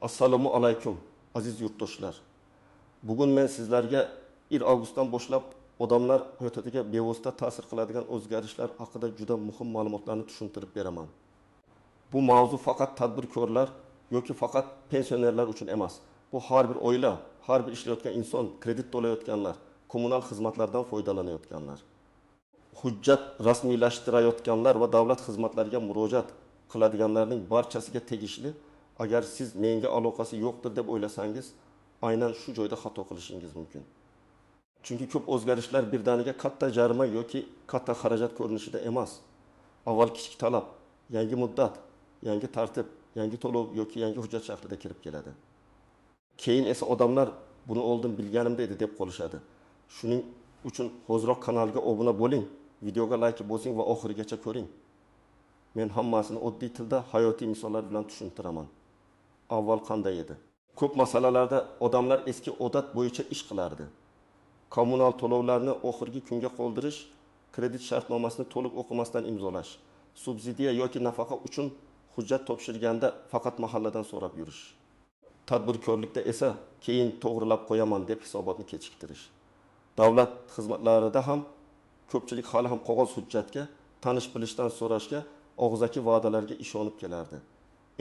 Assalomu alaykum aziz yurtdoshlar. Bugun men sizlarga 1 avgustdan boshlab odamlar hayotiga bevosita ta'sir qiladigan o'zgarishlar haqida juda muhim ma'lumotlarni tushuntirib beraman. Bu mavzu faqat tadbirkorlar yoki faqat pensionerlar uchun emas. Bu har bir oila, har bir ishlayotgan inson, kredit to'layotganlar, kommunal xizmatlardan foydalanayotganlar, hujjat rasmiylashtirayotganlar va davlat xizmatlariga murojaat qiladiganlarning barchasiga tegishli. Agar siz menga aloqasi yo'qdir deb o'ylasangiz, aynan shu joyda xato qilishingiz mumkin. Chunki ko'p o'zgarishlar birdaniga katta jarima yoki katta xarajat ko'rinishida emas. Avval kichik talab, yangi muddat, yangi tartib, yangi to'lov yoki yangi hujjat shaklida kirib keladi. Keyin esa odamlar buni oldin bilganimda edi deb qolishadi. Shuning uchun hozirroq kanalga obuna bo'ling, videoga like bosing va oxirigacha ko'ring. Men hammasini oddiy tilda hayotiy misollar bilan tushuntiraman. Avval qanday edi? Ko'p masalalarda odamlar eski odat bo'yicha ish qilardi. Kommunal to'lovlarni oxirgi kunga qoldirish, kredit shartnomasini to'liq o'qimasdan imzolash, subsidiya yoki nafaqa uchun hujjat topshirganda faqat mahalladan so'rab yurish. Tadbirkorlikda esa keyin to'g'rilab qo'yaman deb hisobotni kechiktirish. Davlat xizmatlarida ham ko'pchilik hali ham qog'oz hujjatga, tanish bilishdan so'rashga, og'zaki va'dalarga ishonib kelardi.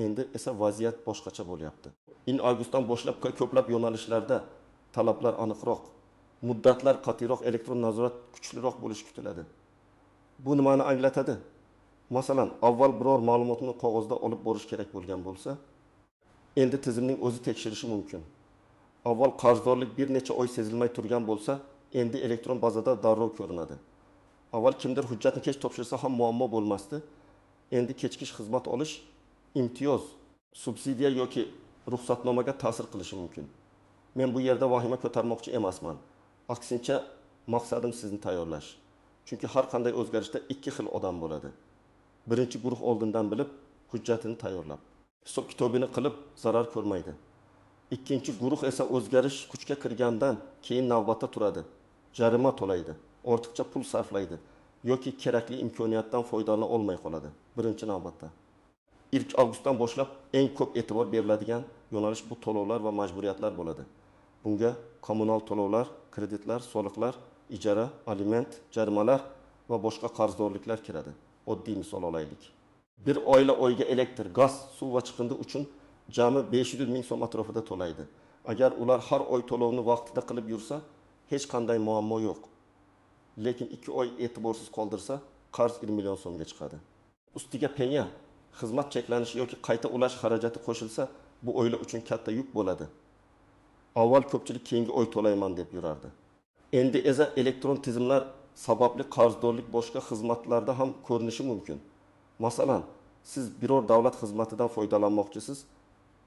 Endi esa vaziyat boshqacha bo'lyapti. 1 avgustdan boshlab ko'plab yo'nalishlarda talablar aniqroq, muddatlar qat'iroq, elektron nazorat kuchliroq bo'lishi kutiladi. Bu nimani anglatadi? Masalan, avval biror ma'lumotni qog'ozda olib borish kerak bo'lgan bo'lsa, endi tizimning o'zi tekshirishi mumkin. Avval qarzdorlik bir necha oy sezilmay turgan bo'lsa, endi elektron bazada darrov ko'rinadi. Avval kimdir hujjatni kech topshirsa ham muammo bo'lmasdi. Endi kechkish xizmat olish imtiyoz, subsidiya yoki ruxsatnomaga ta'sir qilishi mumkin. Men bu yerda vahima ko'tarmoqchi emasman. Aksincha, maqsadim sizni tayyorlash. Chunki har qanday o'zgarishda ikki xil odam bo'ladi. Birinchi guruh oldindan bilib, hujjatini tayyorlab, hisob kitobini qilib zarar ko'rmaydi. Ikkinchi guruh esa o'zgarish kuchga kirgandan keyin navbatda turadi. Jarima to'laydi, ortiqcha pul sarflaydi yoki kerakli imkoniyatdan foydalana olmay qoladi. Birinchi navbatda 1 avgustdan boshlab eng ko'p e'tibor beriladigan yo'nalish bu to'lovlar va majburiyatlar bo'ladi. Bunga kommunal to'lovlar, kreditlar, soliqlar, ijara, aliment, jarimalar va boshqa qarzdorliklar kiradi. Oddiy misol olaylik. Bir oila oyga elektr, gaz, suv va chiqindi uchun jami 500 ming so'm atrofida to'laydi. Agar ular har oy to'lovni vaqtida qilib yursa, hech qanday muammo yo'q. Lekin 2 oy e'tiborsiz qoldirsa, qarz 1 million so'mga chiqadi. Ustiga penya, xizmat cheklanishi yoki qayta ulash xarajati qo'shilsa, bu oila uchun katta yuk bo'ladi. Avval ko'pchilik keyingi oy to'layman deb yurardi. Endi esa elektron tizimlar sababli qarzdorlik boshqa xizmatlarda ham ko'rinishi mumkin. Masalan, siz biror davlat xizmatidan foydalanmoqchisiz,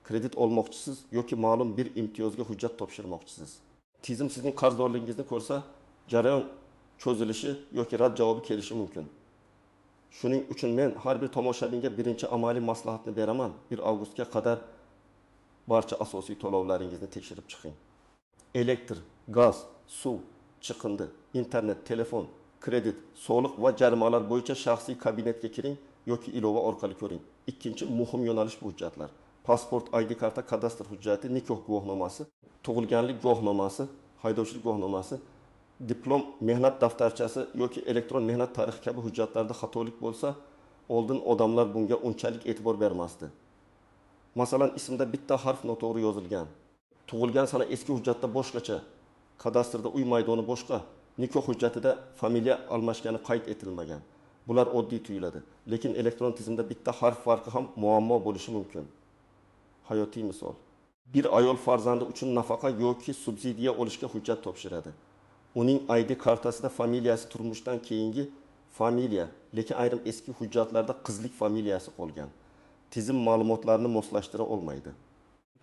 kredit olmoqchisiz yoki ma'lum bir imtiyozga hujjat topshirmoqchisiz. Tizim sizning qarzdorligingizni ko'rsa, jarayon cho'zilishi yoki rad javobi kelishi mumkin. Shuning uchun men har bir tomoshabinga birinchi amaliy maslahatni beraman. 1 avgustga qadar barcha asosiy to'lovlaringizni tekshirib chiqing. Elektr, gaz, suv, chiqindi, internet, telefon, kredit, soliq va jarimalar bo'yicha shaxsiy kabinetga kiring yoki ilova orqali ko'ring. Ikkinchi muhim yo'nalish bu hujjatlar. Pasport, ID karta, kadastr hujjati, nikoh guvohnomasi, tug'ilganlik guvohnomasi, haydovchilik guvohnomasi, diplom, mehnat daftarchasi yoki elektron mehnat tarixi kabi hujjatlarda xatolik bo'lsa, oldin odamlar bunga unchalik e'tibor bermasdi. Masalan, ismda bitta harf noto'g'ri yozilgan, tug'ilgan sana eski hujjatda boshqacha, kadastrda uy maydoni boshqa, nikoh hujjatida familiya almashgani qayd etilmagan. Bular oddiy tuyuladi, lekin elektron tizimda bitta harf farqi ham muammo bo'lishi mumkin. Hayotiy misol. Bir ayol farzandi uchun nafaqa yoki subsidiya olishga hujjat topshiradi. Uning ID kartasida familiyasi turmushdan keyingi familiya, lekin ayrim eski hujjatlarda qizlik familiyasi qolgan. Tizim ma'lumotlarini moslashtira olmaydi.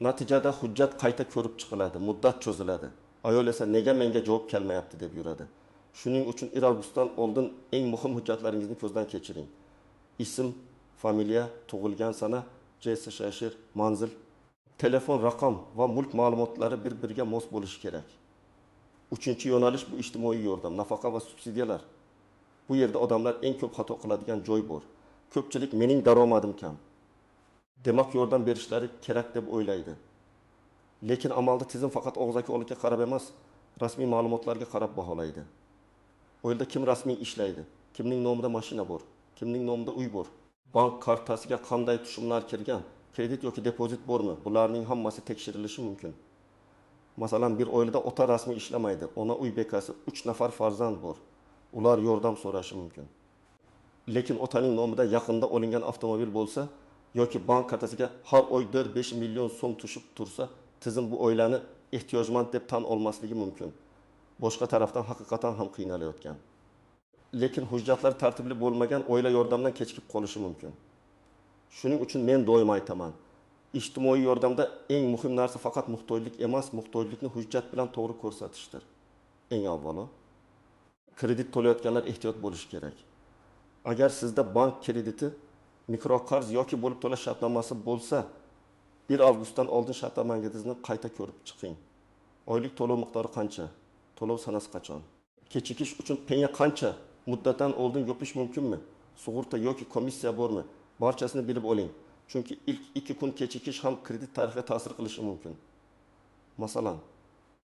Natijada hujjat qayta ko'rib chiqiladi, muddat cho'ziladi. Ayol esa nega menga javob kelmayapti deb yuradi. Shuning uchun 1 avgustdan oldin eng muhim hujjatlaringizni ko'zdan kechiring. Ism, familiya, tug'ilgan sana, JSSHR, manzil, telefon raqam va mulk ma'lumotlari bir-biriga mos bo'lishi kerak. Uchinchi yo'nalish bu ijtimoiy yordam, nafaqa va subsidiyalar. Bu yerda odamlar eng ko'p xato qiladigan joy bor. Ko'pchilik mening daromadim kam. Demak yordam berishlari kerak deb o'ylaydi. Lekin amalda tizim faqat og'zaki olishga qarab emas, rasmiy ma'lumotlarga qarab baholaydi. O yerda kim rasmiy ishlaydi? Kimning nomida mashina bor? Kimning nomida uy bor? Bank kartasiga qanday tushumlar kirgan? Kredit yoki depozit bormi? Bularning hammasi tekshirilishi mumkin. Masalan, bir oilada ota rasmiy ishlamaydi. Ona uy bekasi, 3 nafar farzand bor. Ular yordam so'rashi mumkin. Lekin otaning nomida yaqinda olingan avtomobil bo'lsa yoki bank kartasiga har oy 4-5 million so'm tushib tursa, tizim bu oilani ehtiyojmand deb tan olmasligi mumkin. Boshqa tarafdan haqiqatan ham qiynalayotgan. Lekin hujjatlar tartibli bo'lmagan oila yordamdan kechikib qolishi mumkin. Shuning uchun men doim aytaman, ijtimoiy yordamda eng muhim narsa faqat muhtojlik emas, muhtojlikni hujjat bilan to'g'ri ko'rsatishdir. Eng avvalo, kredit to'layotganlar ehtiyot bo'lishi kerak. Agar sizda bank krediti, mikroqarz yoki bo'lib to'lash shartnomasi bo'lsa, 1 avgustdan oldin shartnomangizni qayta ko'rib chiqing. Oylik to'lov miqdori qancha? To'lov sanasi qachon? Kechikish uchun penya qancha? Muddatdan oldin yopish mumkinmi? Sug'urta yoki komissiya bormi? Barchasini bilib oling. Chunki ilk 2 kun kechikish ham kredit tarifiga ta'sir qilishi mumkin. Masalan,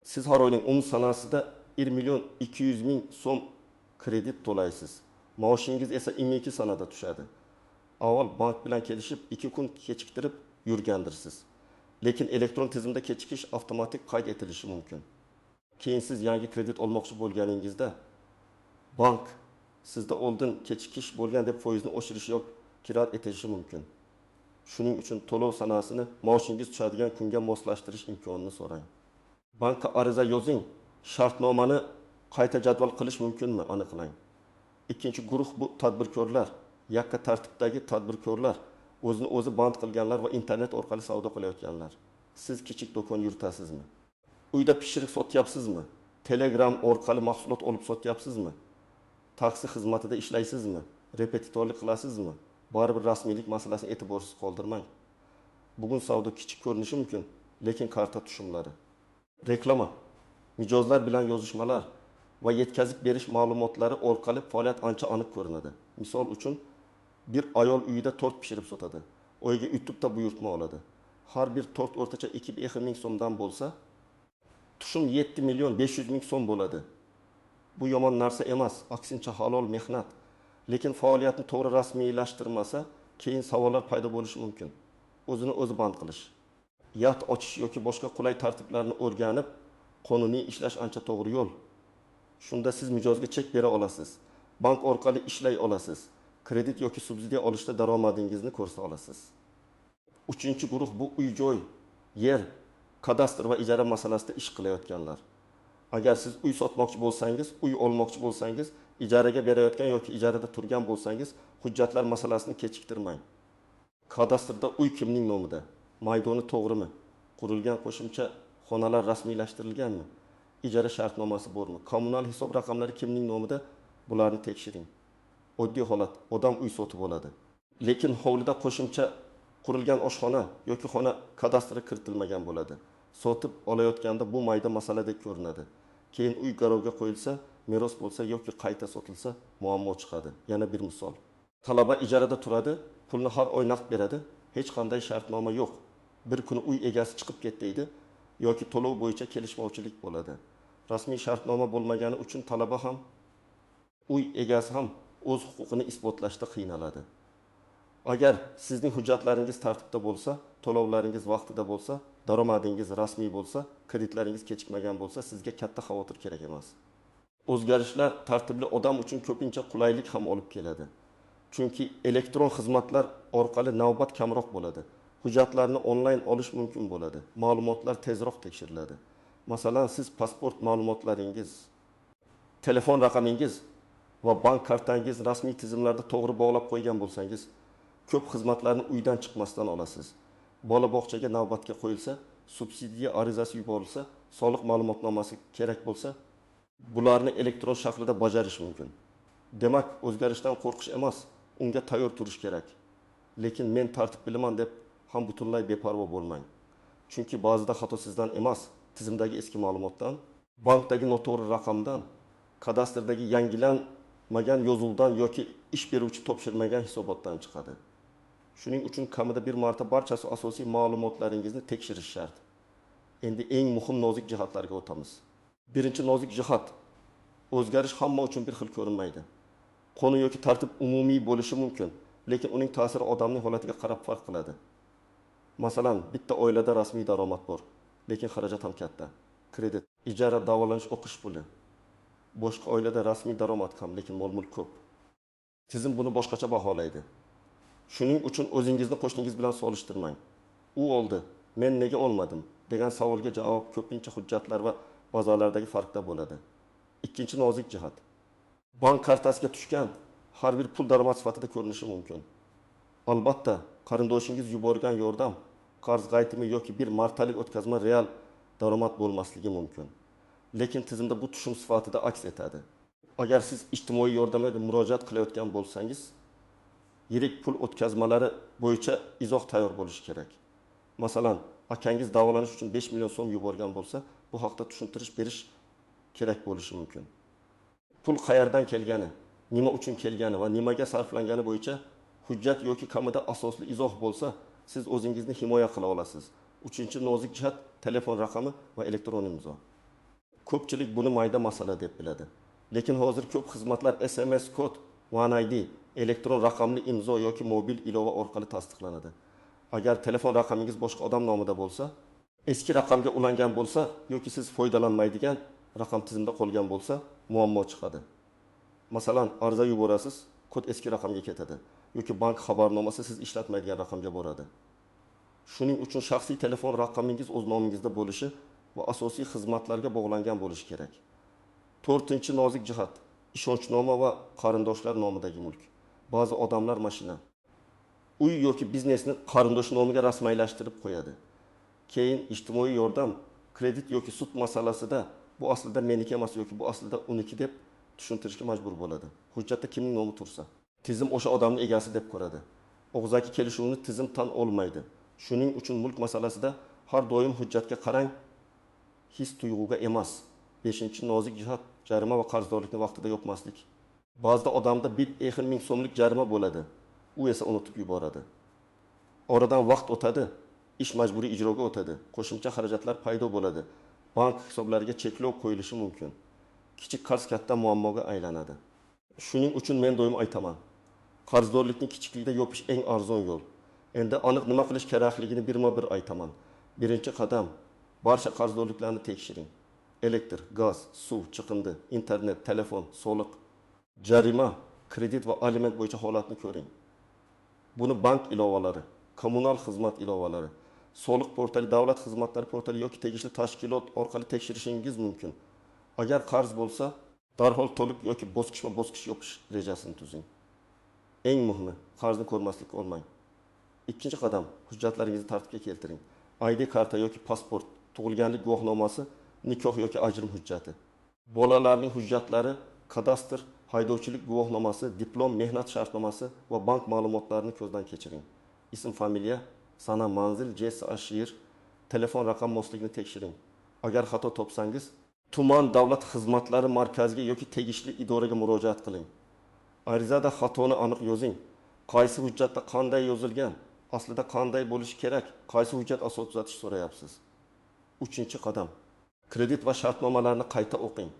siz har oyning 10 sanasida 1 million 200 ming so'm kredit to'laysiz. Maoshingiz esa 22 sanada tushadi. Avval bank bilan kelishib 2 kun kechiktirib yurgandirsiz. Lekin elektron tizimda kechikish avtomatik qayd etilishi mumkin. Keyin siz yangi kredit olmoqchi bo'lganingizda bank sizda oldin kechikish bo'lgan deb foizni oshirish yoki kiro etishi mumkin. Shuning uchun to'lov sanasini maoshingiz tushadigan kunga moslashtirish imkonini so'rang. Bankka ariza yozing, shartnomani qayta jadval qilish mumkinmi aniqlang. Ikkinchi guruh bu tadbirkorlar, yakka tartibdagi tadbirkorlar, o'zini o'zi band qilganlar va internet orqali savdo qilayotganlar. Siz kichik do'kon yuritasizmi? Uyda pishiriq sotyapsizmi? Telegram orqali mahsulot olib sotyapsizmi? Taksi xizmatida ishlaysizmi? Repetitorlik qilasizmi? Baribir rasmiylik masalasini e'tiborsiz qoldirmang. Bugun savdo kichik ko'rinishi mumkin, lekin karta tushumlari, reklama, mijozlar bilan yozishmalar va yetkazib berish ma'lumotlari orqali faoliyat ancha aniq ko'rinadi. Misol uchun, bir ayol uyida tort pishirib sotadi. Oyga YouTube'da buyurtma oladi. Har bir tort o'rtacha 2 ming so'mdan bo'lsa, tushum 7 million 500 ming so'm bo'ladi. Bu yomon narsa emas, aksincha halol mehnat. Lekin faoliyatni to'g'ri rasmiylashtirmasa, keyin savollar paydo bo'lishi mumkin. O'zini o'zi band qilish, yat ochish yoki boshqa qulay tartiblarni o'rganib, qonuniy ishlash ancha to'g'ri yo'l. Shunda siz mijozga chek bera olasiz, bank orqali ishlay olasiz, kredit yoki subsidiya olishda daromadingizni ko'rsa olasiz. Uchinchi guruh bu uy-joy, yer, kadastr va ijara masalasida ish qilayotganlar. Agar siz uy sotmoqchi bo'lsangiz, uy olmoqchi bo'lsangiz, ijaraga berayotgan yoki ijarada turgan bo'lsangiz, hujjatlar masalasini kechiktirmang. Kadastrda uy kimning nomida? Maydoni to'g'rimi? Qurilgan qo'shimcha xonalar rasmiylashtirilganmi? Ijara shartnomasi bormi? Kommunal hisob raqamlari kimning nomida? Bularni tekshiring. Oddiy holat, odam uy sotib oladi. Lekin hovlida qo'shimcha qurilgan oshxona yoki xona kadastri kiritilmagan bo'ladi. Sotib olayotganda bu mayda masaladek ko'rinadi. Keyin uy garovga qo'yilsa, meros bo'lsa yoki qayta sotilsa muammo chiqadi. Yana bir misol. Talaba ijarada turadi, pulni har oy naqd beradi, hech qanday shartnoma yo'q. Bir kuni uy egasi chiqib ketdi yoki to'lov bo'yicha kelishmovchilik bo'ladi. Rasmiy shartnoma bo'lmagani uchun talaba ham, uy egasi ham o'z huquqini isbotlashda qiynaladi. Agar sizning hujjatlaringiz tartibda bo'lsa, to'lovlaringiz vaqtida bo'lsa, daromadingiz rasmiy bo'lsa, kreditlaringiz kechikmagan bo'lsa, sizga katta xavotir kerak emas. O'zgarishlar tartibli odam uchun ko'pincha qulaylik ham olib keladi. Chunki elektron xizmatlar orqali navbat kamroq bo'ladi. Hujjatlarni onlayn olish mumkin bo'ladi. Ma'lumotlar tezroq tekshiriladi. Masalan, siz pasport ma'lumotlaringiz, telefon raqamingiz va bank kartangiz rasmiy tizimlarda to'g'ri bog'lab qo'ygan bo'lsangiz, ko'p xizmatlarni uydan chiqmasdan olasiz. Bola bog'chaga navbatga qo'yilsa, subsidiya arizasi yuborilsa, soliq ma'lumotnomasi kerak bo'lsa, bularni elektron shaklda bajarish mumkin. Demak, o'zgarishdan qo'rqish emas, unga tayyor turish kerak. Lekin men tartib bilaman deb ham butunlay beparvo bo'lmang. Chunki ba'zida xato sizdan emas, tizimdagi eski ma'lumotdan, bankdagi noto'g'ri raqamdan, kadastrdagi yangilanmagan yozuvdan yoki ish beruvchi topshirmagan hisobotdan chiqadi. Shuning uchun kamida bir marta barchasi asosiy ma'lumotlaringizni tekshirish shart. Endi eng muhim nozik jihatlarga o'tamiz. Birinchi nozik jihat: o'zgarish hamma uchun bir xil ko'rinmaydi. Qonun yoki tartib umumiy bo'lishi mumkin, lekin uning ta'siri odamning holatiga qarab farq qiladi. Masalan, bitta oilada rasmiy daromad bor, lekin xarajat ham katta. Kredit, ijara, davolanish, o'qish puli. Boshqa oilada rasmiy daromad kam, lekin mol-mulk ko'p. Tizim buni boshqacha baholaydi. Shuning uchun o'zingizni qo'shningiz bilan solishtirmang. U oldi, men nega olmadim degan savolga javob ko'pincha hujjatlar va bozorlardagi farqda bo'ladi. Ikkinchi nozik jihat: bank kartasiga tushgan har bir pul daromad sifatida ko'rinishi mumkin. Albatta, qarindoshingiz yuborgan yordam, qarz qaytimi yoki bir martalik o'tkazma real daromad bo'lmasligi mumkin. Lekin tizimda bu tushum sifatida aks etadi. Agar siz ijtimoiy yordamga murojaat qilayotgan bo'lsangiz, yirik pul o'tkazmalari bo'yicha izoh tayyor bo'lishi kerak. Masalan, akangiz davolanish uchun 5 million so'm yuborgan bo'lsa, bu haqda tushuntirish berish kerak bo'lishi mumkin. Pul qayerdan kelgani, nima uchun kelgani va nimaga sarflangani bo'yicha hujjat yoki kamida asosli izoh bo'lsa, siz o'zingizni himoya qila olasiz. Uchinchi nozik jihat: telefon raqami va elektron imzo. Ko'pchilik buni mayda masala deb biladi. Lekin hozir ko'p xizmatlar SMS kod, One ID, elektron raqamli imzo yoki mobil ilova orqali tasdiqlanadi. Agar telefon raqamingiz boshqa odam nomida bo'lsa, eski raqamga ulangan bo'lsa yoki siz foydalanmaydigan raqam tizimda qolgan bo'lsa, muammo chiqadi. Masalan, ariza yuborasiz, kod eski raqamga ketadi yoki bank xabarnomasi siz ishlatmaydigan raqamga boradi. Shuning uchun shaxsiy telefon raqamingiz o'z nomingizda bo'lishi va asosiy xizmatlarga bog'langan bo'lishi kerak. To'rtinchi nozik jihat: ishonchnoma va qarindoshlar nomidagi mulk. Ba'zi odamlar mashina, uy yoki biznesni qarindosh nomiga rasmiylashtirib qo'yadi. Keyin ijtimoiy yordam, kredit yoki sud masalasida bu aslida meniki emas yoki bu aslida uniki deb tushuntirishga majbur bo'ladi. Hujjatda kimning nomi tursa, tizim o'sha odamning egasi deb ko'radi. Og'zaki kelishuvni tizim tan olmaydi. Shuning uchun mulk masalasida har doim hujjatga qarang, his tuyg'uga emas. 5-nozik jihat: jarima va qarzdorlikni vaqtida yopmaslik. Ba'zida odamda 1 ming so'mlik jarima bo'ladi, u esa unutib yuboradi. Oradan vaqt o'tadi, ish majburiy ijroga o'tadi, qo'shimcha xarajatlar paydo bo'ladi, bank hisoblariga cheklov qo'yilishi mumkin. Kichik qarz katta muammoga aylanadi. Shuning uchun men doim aytaman, qarzdorlikni kichiklikda yopish eng arzon yo'l. Endi aniq nima qilish kerakligini birma-bir aytaman. Birinchi qadam: barcha qarzdorliklarni tekshiring. Elektr, gaz, suv, chiqindi, internet, telefon, soliq, jarima, kredit va aliment bo'yicha holatni ko'ring. Buni bank ilovalari, kommunal xizmat ilovalari, soliq portali, davlat xizmatlari portali yoki tegishli tashkilot orqali tekshirishingiz mumkin. Agar qarz bo'lsa, darhol to'liq yoki bosqichma-bosqich yopish rejasini tuzing. Eng muhimi, qarzni ko'rmaslik olmang. Ikkinchi qadam: hujjatlaringizni tartibga keltiring. ID karta yoki pasport, tug'ilganlik guvohnomasi, nikoh yoki ajrim hujjati. Bolalarning hujjatlari, kadastr, haydovchilik guvohnomasi, diplom, mehnat shartnomasi va bank ma'lumotlarini ko'zdan kechiring. Ism, familiya, sana, manzil, JSA, shir, telefon raqam mosligini tekshiring. Agar xato topsangiz, tuman davlat xizmatlari markaziga yoki tegishli idoraga murojaat qiling. Arizada xatoni aniq yozing. Qaysi hujjatda qanday yozilgan, aslida qanday bo'lishi kerak, qaysi hujjat asosida tuzatish so'rayapsiz. Uchinchi qadam: kredit va shartnomalarni qayta o'qing.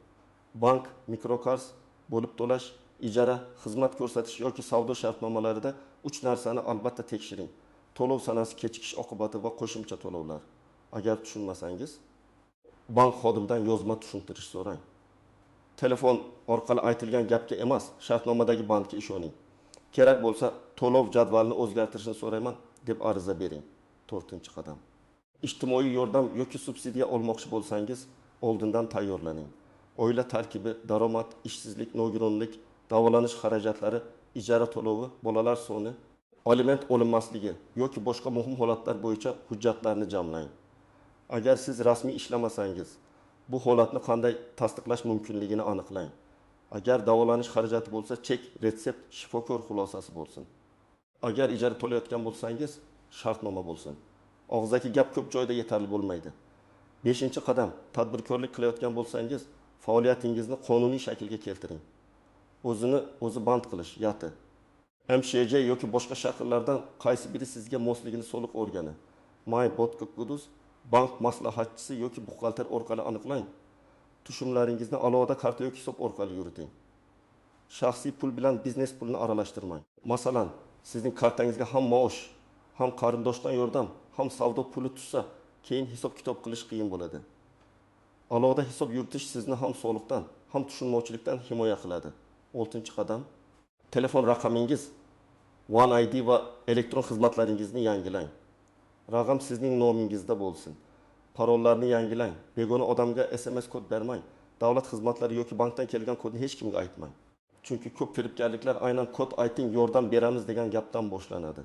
Bank, mikroqarz, bo'lib to'lash, ijara, xizmat ko'rsatish yoki savdo shartnomalarida 3 narsani albatta tekshiring. To'lov sanasi, kechikish oqibati va qo'shimcha to'lovlar. Agar tushunmasangiz, bank xodimidan yozma tushuntirish so'rang. Telefon orqali aytilgan gapga emas, shartnomadagi bandga ishoning. Kerak bo'lsa, to'lov jadvalini o'zgartirishni so'rayman deb ariza bering. 4-qadam. Ijtimoiy yordam yoki subsidiya olmoqchi bo'lsangiz, oldindan tayyorlaning. Oila tarkibi, daromad, ishsizlik, nogironlik, davolanish xarajatlari, ijara to'lovi, bolalar soni, aliment olinmasligi yoki boshqa muhim holatlar bo'yicha hujjatlarni jamlang. Agar siz rasmiy ishlamasangiz, bu holatni qanday tasdiqlash mumkinligini aniqlang. Agar davolanish xarajati bo'lsa, chek, retsept, shifokor xulosasi bo'lsin. Agar ijara to'layotgan bo'lsangiz, shartnoma bo'lsin. Og'zaki gap ko'p joyda yetarli bo'lmaydi. 5-qadam: tadbirkorlik qilayotgan bo'lsangiz, faoliyatingizni qonuniy shaklga keltiring. O'zini o'zi band qilish, yati. MCJ yoki boshqa shakllardan qaysi biri sizga mosligini soliq organi, My.Guduz bank maslahatchisi yoki buxgalter orqali aniqlang. Tushumlaringizni alohida karta yoki hisob orqali yuriting. Shaxsiy pul bilan biznes pulini aralashtirmang. Masalan, sizning kartangizga ham maosh, ham qarindoshdan yordam, ham savdo puli tushsa, keyin hisob kitob qilish qiyin bo'ladi. Alohida hisob yuritish sizni ham soliqdan, ham tushunmovchilikdan himoya qiladi. 6-qadam, telefon raqamingiz, One ID va elektron xizmatlaringizni yangilang. Raqam sizning nomingizda bo'lsin. Parollarni yangilang. Begona odamga SMS kod bermang. Davlat xizmatlari yoki bankdan kelgan kodni hech kimga aytmang. Chunki ko'p firibgarliklar aynan kod ayting, yordam beramiz degan gapdan boshlanadi.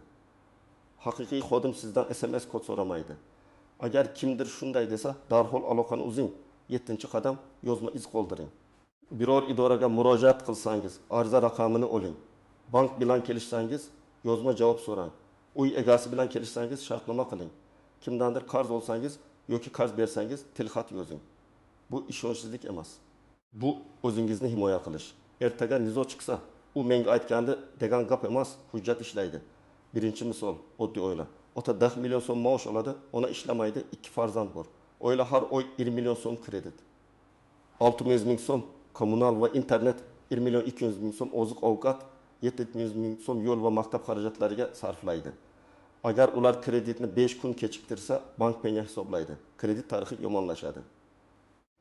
Haqiqiy xodim sizdan SMS kod so'ramaydi. Agar kimdir shunday desa, darhol aloqani uzing. 7-qadam, yozma iz qoldiring. Biror idoraga murojaat qilsangiz, ariza raqamini oling. Bank bilan kelishsangiz, yozma javob so'rang. Uy egasi bilan kelishsangiz, shartnoma qiling. Kimdandir qarz olsangiz yoki qarz bersangiz, tilxat yozing. Bu ishonchsizlik emas. Bu o'zingizni himoya qilish. Ertaga nizo chiqsa, u menga aytgandi degan gap emas, hujjat ishlaydi. Birinchi misol, oddiy o'yla. Ota 10 million so'm maosh oladi, ona ishlamaydi, 2 farzand bor. Oyla har oy 20 million so'm kredit. 600 ming so'm kommunal va internet, 1 million 200 ming so'm oziq ovqat, 700 ming so'm yo'l va maktab xarajatlariga sarflaydi. Agar ular kreditni 5 kun kechiktirsa, bank penya hisoblaydi. Kredit tarixi yomonlashadi.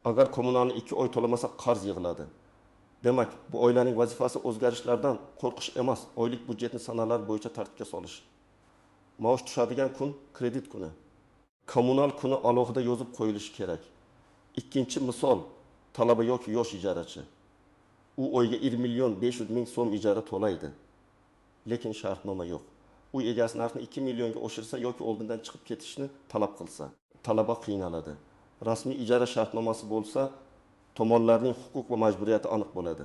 Agar kommunalni 2 oy to'lamasa, qarz yig'iladi. Demak, bu oilaning vazifasi o'zgarishlardan qo'rqish emas, oylik budjetni sanalar bo'yicha tartibga solish. Maosh tushadigan kun kredit kuni. Kommunal kuni alohida yozib qo'yilishi kerak. Ikkinchi misol, talaba yoki yosh ijarachi. U oyga 1 million 500 ming so'm ijara to'laydi. Lekin shartnoma yo'q. Uy egasi narxni 2 millionga oshirsa yoki oldindan chiqib ketishni talab qilsa, talaba qiynaladi. Rasmiy ijara shartnomasi bo'lsa, tomonlarning huquq va majburiyati aniq bo'ladi.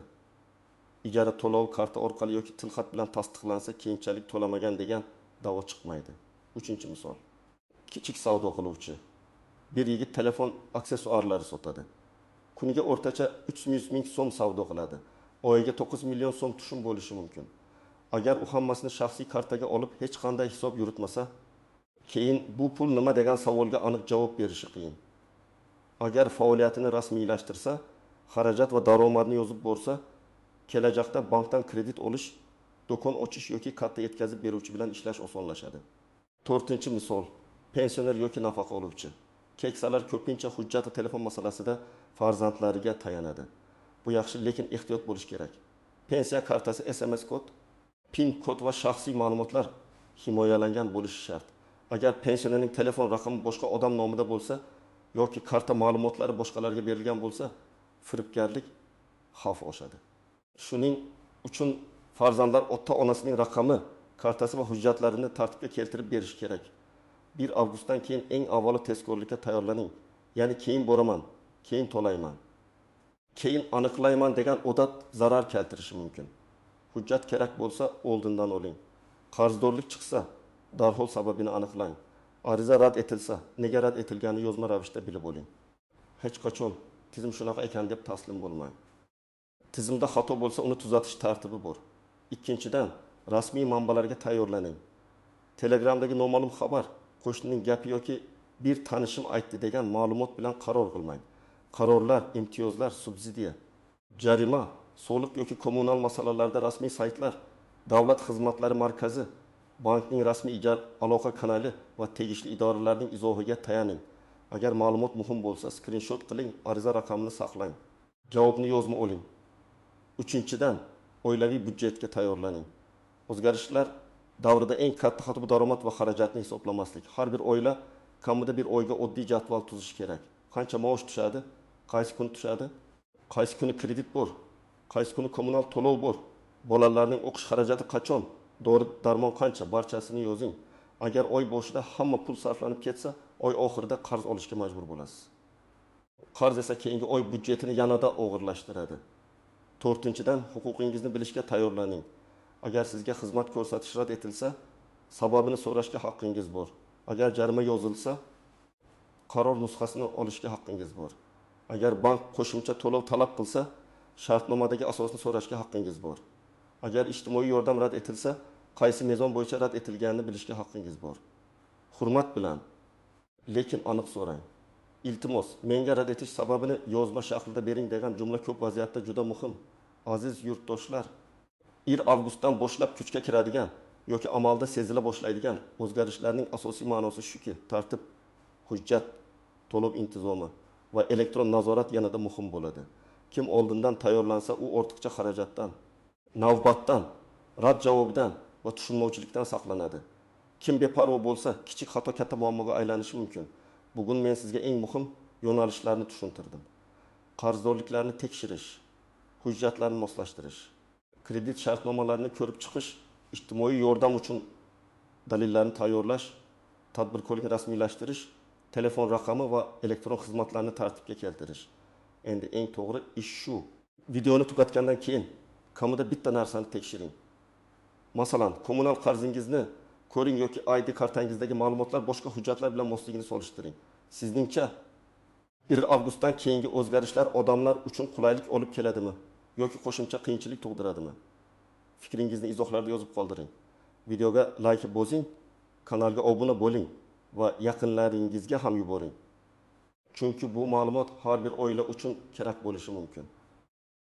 Ijara to'lov karta orqali yoki tilxat bilan tasdiqlansa, keyinchalik to'lamagan degan da'vo chiqmaydi. 3-misol. Kichik savdo qiluvchi. Bir yigit telefon aksessuarlari sotadi. Kuniga o'rtacha 300 ming so'm savdo qiladi. Oyiga 9 million so'm tushum bo'lishi mumkin. Agar u hammasini shaxsiy kartaga olib hech qanday hisob yuritmasa, keyin bu pul nima degan savolga aniq javob berishi qiyin. Agar faoliyatini rasmiylashtirsa, xarajat va daromadni yozib borsa, kelajakda bankdan kredit olish, do'kon ochish yoki karta yetkazib beruvchi bilan ishlash osonlashadi. 4-misol, pensioner yoki nafaqa oluvchi. Keksalar ko'pincha hujjat va telefon masalasida farzandlariga tayanadi. Bu yaxshi, lekin ehtiyot bo'lish kerak. Pensiya kartasi SMS kod, PIN kod va shaxsiy ma'lumotlar himoyalangan bo'lishi shart. Agar pensionerning telefon raqami boshqa odam nomida bo'lsa yoki karta ma'lumotlari boshqalarga berilgan bo'lsa, firibgarlik xavfi oshadi. Shuning uchun farzandlar ota-onasining raqami, kartasi va hujjatlarini tartibga keltirib berish kerak. 1 avgustdan keyin eng avvalo tezkorlikka tayyorlaning. Ya'ni keyin boraman, keyin to'layman, keyin aniqlayman degan odat zarar keltirishi mumkin. Hujjat kerak bo'lsa, oldindan oling. Qarzdorlik chiqsa, darhol sababini aniqlang. Ariza rad etilsa, nega rad etilganini yozma ravishda bilib oling. Hech qachon tizim shunaqa ekan deb taslim bo'lmang. Tizimda xato bo'lsa, uni tuzatish tartibi bor. Ikkinchidan, rasmiy manbalarga tayyorlaning. Telegramdagi noma'lum xabar, qo'shnining gapi yoki bir tanishim aytdi degan ma'lumot bilan qaror qilmang. Qarorlar, imtiyozlar, subsidiya, jarima, soliq yoki kommunal masalalarda rasmiy saytlar, davlat xizmatlari markazi, bankning rasmiy aloqa kanali va tegishli idoralarning izohiga tayaning. Agar ma'lumot muhim bo'lsa, skrinshot qiling, ariza raqamini saqlang. Javobni yozma oling. 3-dan, oilaviy budjetga tayyorlaning. O'zgarishlar davrida eng katta xato daromad va xarajatni hisoblamaslik. Har bir oila kamida bir oyga oddiy jadval tuzish kerak. Qancha maosh tushadi, qaysi kun tushadi, qaysi kuni kredit bor, qaysi kuni kommunal to'lov bor, bolalarning o'qish xarajati qachon, dori darmon qancha, barchasini yozing. Agar oy boshida hamma pul sarflanib ketsa, oy oxirida qarz olishga majbur bo'lasiz. Qarz esa keyingi oy budjetini yanada og'irlashtiradi. 4-dan, huquqingizni bilishga tayyorlaning. Agar sizga xizmat ko'rsatish rad etilsa, sababini so'rashga haqqingiz bor. Agar jarima yozilsa, qaror nusxasini olishga haqqingiz bor. Agar bank qo'shimcha to'lov talab qilsa, shartnomadagi asosni so'rashga haqqingiz bor. Agar ijtimoiy yordam rad etilsa, qaysi mezon bo'yicha rad etilganini bilishga haqqingiz bor. Hurmat bilan, lekin aniq so'rang. Iltimos, menga rad etish sababini yozma shaklda bering degan jumla ko'p vaziyatda juda muhim. Aziz yurtdoshlar, 1 avgustdan boshlab kuchga kiradigan yoki amalda sezila boshlaydigan o'zgarishlarning asosiy ma'nosi shuki, tartib, hujjat, to'lov intizomi va elektron nazorat yanada muhim bo'ladi. Kim oldindan tayyorlansa, u ortiqcha xarajatdan, navbatdan, rad javobidan va tushunmovchilikdan saqlanadi. Kim beparvo bo'lsa, kichik xato katta muammoga aylanishi mumkin. Bugun men sizga eng muhim yo'nalishlarni tushuntirdim. Qarzdorliklarni tekshirish, hujjatlarni moslashtirish, kredit shartnomalarini ko'rib chiqish, ijtimoiy yordam uchun dalillarni tayyorlash, tadbirkorlikni rasmiylashtirish, telefon raqami va elektron xizmatlarni tartibga keltirish. Endi eng to'g'ri ish shu. Videoni tugatgandan keyin kamida bitta narsani tekshiring. Masalan, kommunal qarzingizni ko'ring yoki ID kartangizdagi ma'lumotlar boshqa hujjatlar bilan mosligini solishtiring. Sizningcha 1 avgustdan keyingi o'zgarishlar odamlar uchun qulaylik olib keladimi yoki qo'shimcha qiyinchilik tug'diradimi? Fikringizni izohlarda yozib qoldiring. Videoga like bosing, kanalga obuna bo'ling va yaqinlaringizga ham yuboring. Chunki bu ma'lumot har bir oila uchun kerak bo'lishi mumkin.